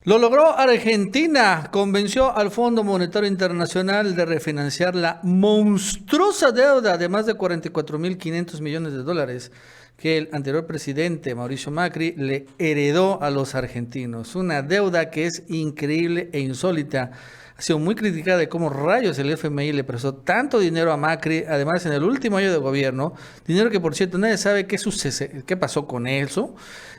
Lo logró Argentina, convenció al Fondo Monetario Internacional de refinanciar la monstruosa deuda de más de 44.500 millones de dólares que el anterior presidente Mauricio Macri le heredó a los argentinos. Una deuda que es increíble e insólita. Ha sido muy criticada de cómo rayos el FMI le prestó tanto dinero a Macri, además en el último año de gobierno, dinero que por cierto nadie sabe qué pasó con eso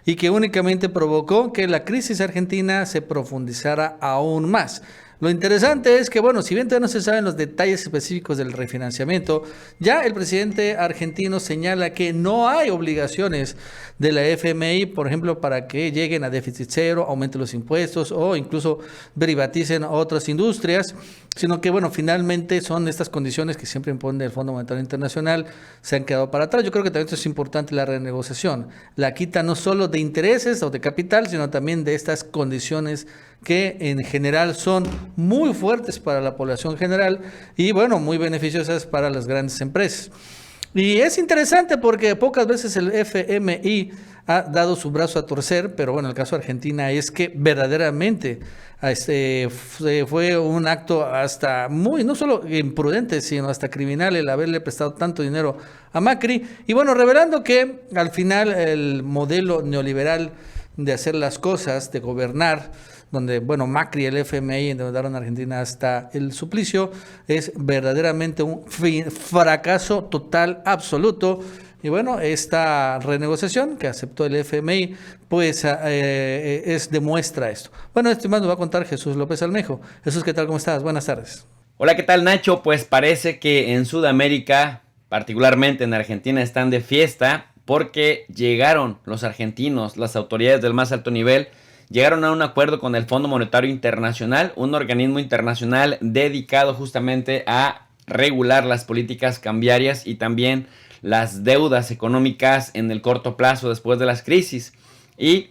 y que únicamente provocó que la crisis argentina se profundizara aún más. Lo interesante es que, bueno, si bien todavía no se saben los detalles específicos del refinanciamiento, ya el presidente argentino señala que no hay obligaciones de la FMI, por ejemplo, para que lleguen a déficit cero, aumenten los impuestos o incluso privaticen otras industrias, sino que, bueno, finalmente son estas condiciones que siempre impone el Fondo Monetario Internacional, se han quedado para atrás. Yo creo que también esto es importante, la renegociación, la quita no solo de intereses o de capital, sino también de estas condiciones que en general son muy fuertes para la población general y bueno, muy beneficiosas para las grandes empresas. Y es interesante porque pocas veces el FMI ha dado su brazo a torcer, pero bueno, el caso de Argentina es que verdaderamente fue un acto hasta muy, no solo imprudente, sino hasta criminal el haberle prestado tanto dinero a Macri. Y bueno, revelando que al final el modelo neoliberal de hacer las cosas, de gobernar, donde, bueno, Macri y el FMI endeudaron a Argentina hasta el suplicio, es verdaderamente un fracaso total, absoluto. Y bueno, esta renegociación que aceptó el FMI, pues demuestra esto. Bueno, esto más nos va a contar Jesús López Almejo. Jesús, ¿qué tal? ¿Cómo estás? Buenas tardes. Hola, ¿qué tal, Nacho? Pues parece que en Sudamérica, particularmente en Argentina, están de fiesta porque llegaron los argentinos, las autoridades del más alto nivel, llegaron a un acuerdo con el Fondo Monetario Internacional, un organismo internacional dedicado justamente a regular las políticas cambiarias y también las deudas económicas en el corto plazo después de las crisis. Y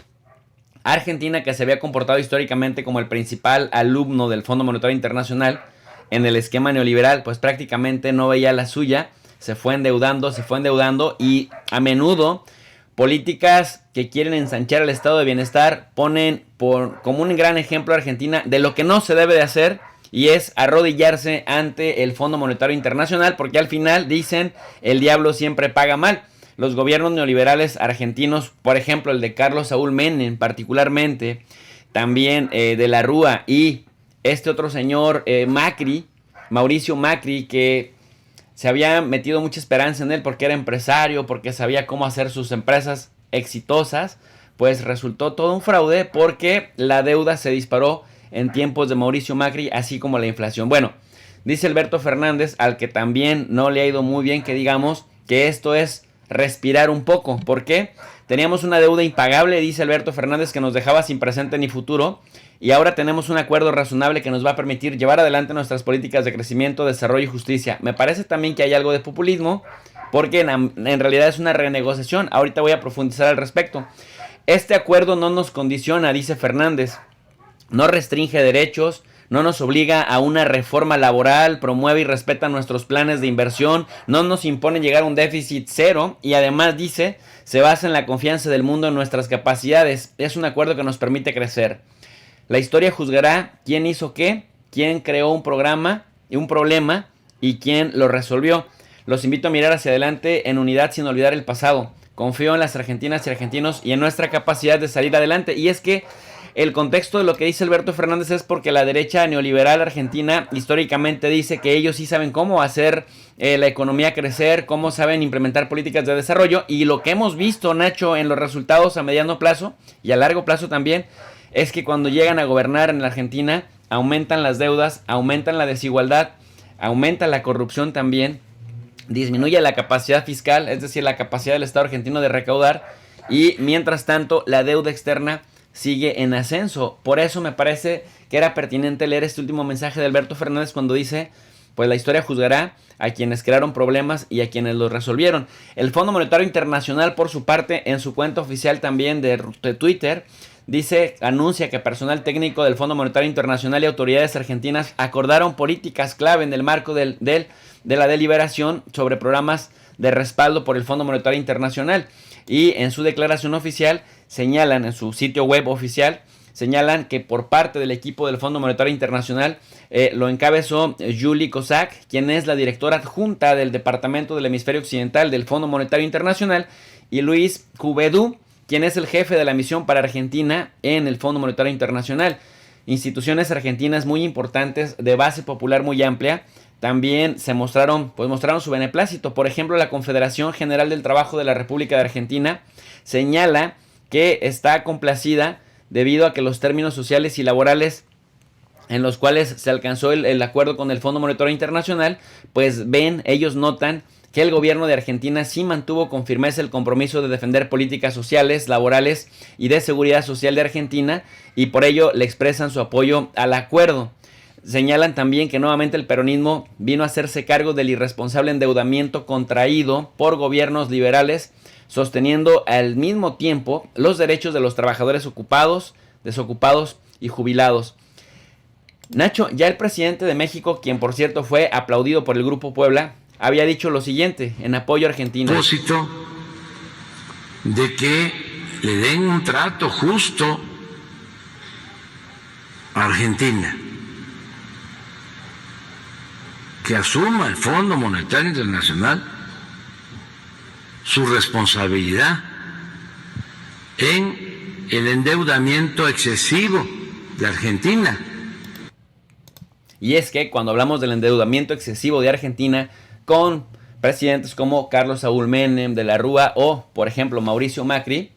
Argentina, que se había comportado históricamente como el principal alumno del Fondo Monetario Internacional en el esquema neoliberal, pues prácticamente no veía la suya, se fue endeudando y a menudo políticas que quieren ensanchar el estado de bienestar ponen como un gran ejemplo a Argentina de lo que no se debe de hacer, y es arrodillarse ante el Fondo Monetario Internacional, porque al final dicen el diablo siempre paga mal. Los gobiernos neoliberales argentinos, por ejemplo el de Carlos Saúl Menem particularmente, también de la Rúa y este otro señor Macri, Mauricio Macri, que se había metido mucha esperanza en él porque era empresario, porque sabía cómo hacer sus empresas exitosas, pues resultó todo un fraude porque la deuda se disparó en tiempos de Mauricio Macri, así como la inflación. Bueno, dice Alberto Fernández, al que también no le ha ido muy bien, que digamos que esto es respirar un poco. ¿Por qué? Teníamos una deuda impagable, dice Alberto Fernández, que nos dejaba sin presente ni futuro, y ahora tenemos un acuerdo razonable que nos va a permitir llevar adelante nuestras políticas de crecimiento, desarrollo y justicia. Me parece también que hay algo de populismo, porque en realidad es una renegociación. Ahorita voy a profundizar al respecto. Este acuerdo no nos condiciona, dice Fernández, no restringe derechos, no nos obliga a una reforma laboral, promueve y respeta nuestros planes de inversión, no nos impone llegar a un déficit cero y además dice, se basa en la confianza del mundo en nuestras capacidades. Es un acuerdo que nos permite crecer. La historia juzgará quién hizo qué, quién creó un problema y quién lo resolvió. Los invito a mirar hacia adelante en unidad sin olvidar el pasado. Confío en las argentinas y argentinos y en nuestra capacidad de salir adelante. Y es que el contexto de lo que dice Alberto Fernández es porque la derecha neoliberal argentina históricamente dice que ellos sí saben cómo hacer la economía crecer, cómo saben implementar políticas de desarrollo, y lo que hemos visto, Nacho, en los resultados a mediano plazo y a largo plazo también, es que cuando llegan a gobernar en la Argentina aumentan las deudas, aumentan la desigualdad, aumenta la corrupción también, disminuye la capacidad fiscal, es decir, la capacidad del Estado argentino de recaudar, y mientras tanto la deuda externa sigue en ascenso. Por eso me parece que era pertinente leer este último mensaje de Alberto Fernández cuando dice, pues la historia juzgará a quienes crearon problemas y a quienes los resolvieron. El Fondo Monetario Internacional, por su parte, en su cuenta oficial también de Twitter, anuncia que personal técnico del Fondo Monetario Internacional y autoridades argentinas acordaron políticas clave en el marco de la deliberación sobre programas de respaldo por el Fondo Monetario Internacional. Y en su declaración oficial señalan, en su sitio web oficial, señalan que por parte del equipo del Fondo Monetario Internacional lo encabezó Julie Kozak, quien es la directora adjunta del Departamento del Hemisferio Occidental del Fondo Monetario Internacional, y Luis Cubedu, quien es el jefe de la misión para Argentina en el Fondo Monetario Internacional. Instituciones argentinas muy importantes, de base popular muy amplia, también mostraron su beneplácito. Por ejemplo, la Confederación General del Trabajo de la República de Argentina señala que está complacida debido a que los términos sociales y laborales en los cuales se alcanzó el acuerdo con el Fondo Monetario Internacional, pues ellos notan que el gobierno de Argentina sí mantuvo con firmeza el compromiso de defender políticas sociales, laborales y de seguridad social de Argentina, y por ello le expresan su apoyo al acuerdo. Señalan también que nuevamente el peronismo vino a hacerse cargo del irresponsable endeudamiento contraído por gobiernos liberales, sosteniendo al mismo tiempo los derechos de los trabajadores ocupados, desocupados y jubilados. Nacho, ya el presidente de México, quien por cierto fue aplaudido por el Grupo Puebla, había dicho lo siguiente en apoyo a Argentina. Propósito de que le den un trato justo a Argentina, que asuma el Fondo Monetario Internacional su responsabilidad en el endeudamiento excesivo de Argentina. Y es que cuando hablamos del endeudamiento excesivo de Argentina, con presidentes como Carlos Saúl Menem de la Rúa o, por ejemplo, Mauricio Macri,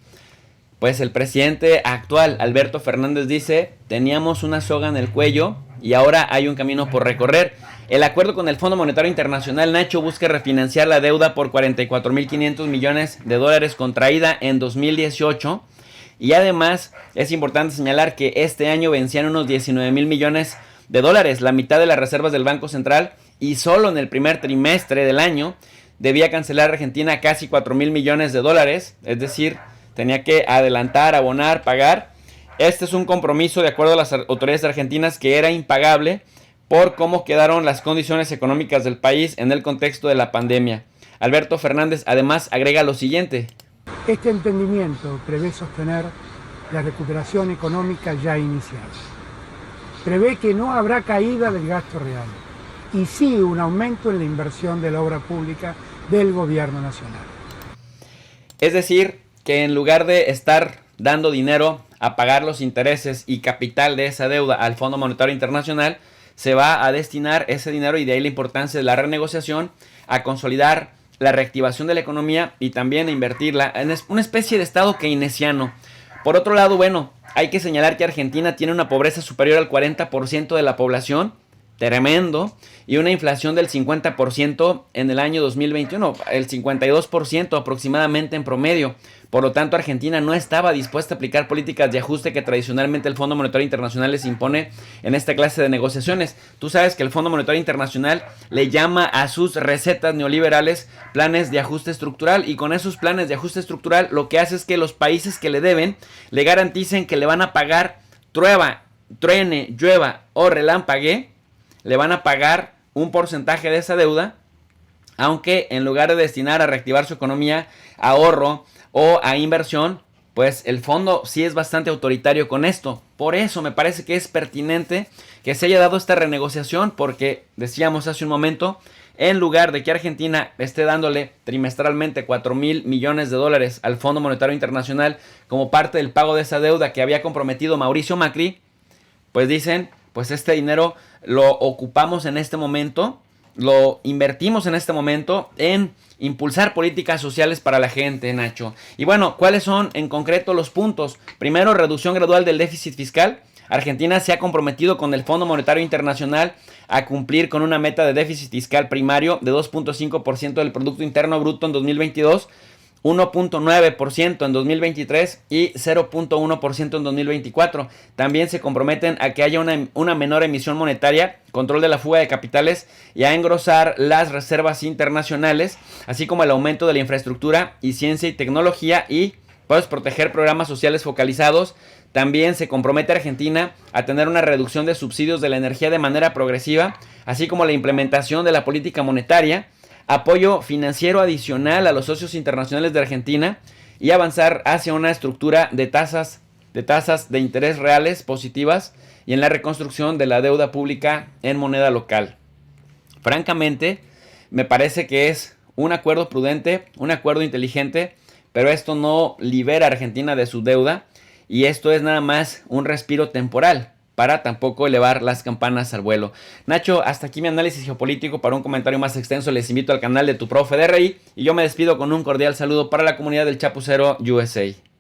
pues el presidente actual, Alberto Fernández, dice: teníamos una soga en el cuello y ahora hay un camino por recorrer. El acuerdo con el Fondo Monetario Internacional, Nacho, busca refinanciar la deuda por 44.500 millones de dólares contraída en 2018. Y además es importante señalar que este año vencían unos 19.000 millones de dólares, la mitad de las reservas del Banco Central, y solo en el primer trimestre del año debía cancelar Argentina casi 4.000 millones de dólares, es decir, tenía que adelantar, abonar, pagar. Este es un compromiso, de acuerdo a las autoridades argentinas, que era impagable por cómo quedaron las condiciones económicas del país en el contexto de la pandemia. Alberto Fernández además agrega lo siguiente: este entendimiento prevé sostener la recuperación económica ya iniciada. Prevé que no habrá caída del gasto real y sí un aumento en la inversión de la obra pública del gobierno nacional. Es decir, que en lugar de estar dando dinero a pagar los intereses y capital de esa deuda al Fondo Monetario Internacional, se va a destinar ese dinero, y de ahí la importancia de la renegociación, a consolidar la reactivación de la economía y también a invertirla en una especie de estado keynesiano. Por otro lado, bueno, hay que señalar que Argentina tiene una pobreza superior al 40% de la población, tremendo, y una inflación del 50% en el año 2021, el 52% aproximadamente en promedio. Por lo tanto, Argentina no estaba dispuesta a aplicar políticas de ajuste que tradicionalmente el Fondo Monetario Internacional les impone en esta clase de negociaciones. Tú sabes que el Fondo Monetario Internacional le llama a sus recetas neoliberales planes de ajuste estructural, y con esos planes de ajuste estructural lo que hace es que los países que le deben le garanticen que le van a pagar truene, llueva o relampaguee, le van a pagar un porcentaje de esa deuda, aunque en lugar de destinar a reactivar su economía, a ahorro o a inversión, pues el fondo sí es bastante autoritario con esto. Por eso me parece que es pertinente que se haya dado esta renegociación, porque decíamos hace un momento, en lugar de que Argentina esté dándole trimestralmente 4.000 millones de dólares al Fondo Monetario Internacional como parte del pago de esa deuda que había comprometido Mauricio Macri, pues dicen: pues este dinero lo ocupamos en este momento, lo invertimos en este momento en impulsar políticas sociales para la gente, Nacho. Y bueno, ¿cuáles son en concreto los puntos? Primero, reducción gradual del déficit fiscal. Argentina se ha comprometido con el Fondo Monetario Internacional a cumplir con una meta de déficit fiscal primario de 2.5% del Producto Interno Bruto en 2022, 1.9% en 2023 y 0.1% en 2024. También se comprometen a que haya una menor emisión monetaria, control de la fuga de capitales y a engrosar las reservas internacionales, así como el aumento de la infraestructura y ciencia y tecnología, y pues proteger programas sociales focalizados. También se compromete Argentina a tener una reducción de subsidios de la energía de manera progresiva, así como la implementación de la política monetaria, apoyo financiero adicional a los socios internacionales de Argentina y avanzar hacia una estructura de tasas de tasas de interés reales positivas y en la reconstrucción de la deuda pública en moneda local. Francamente, me parece que es un acuerdo prudente, un acuerdo inteligente, pero esto no libera a Argentina de su deuda y esto es nada más un respiro temporal para tampoco elevar las campanas al vuelo. Nacho, hasta aquí mi análisis geopolítico. Para un comentario más extenso les invito al canal de Tu Profe DRI y yo me despido con un cordial saludo para la comunidad del Chapucero USA.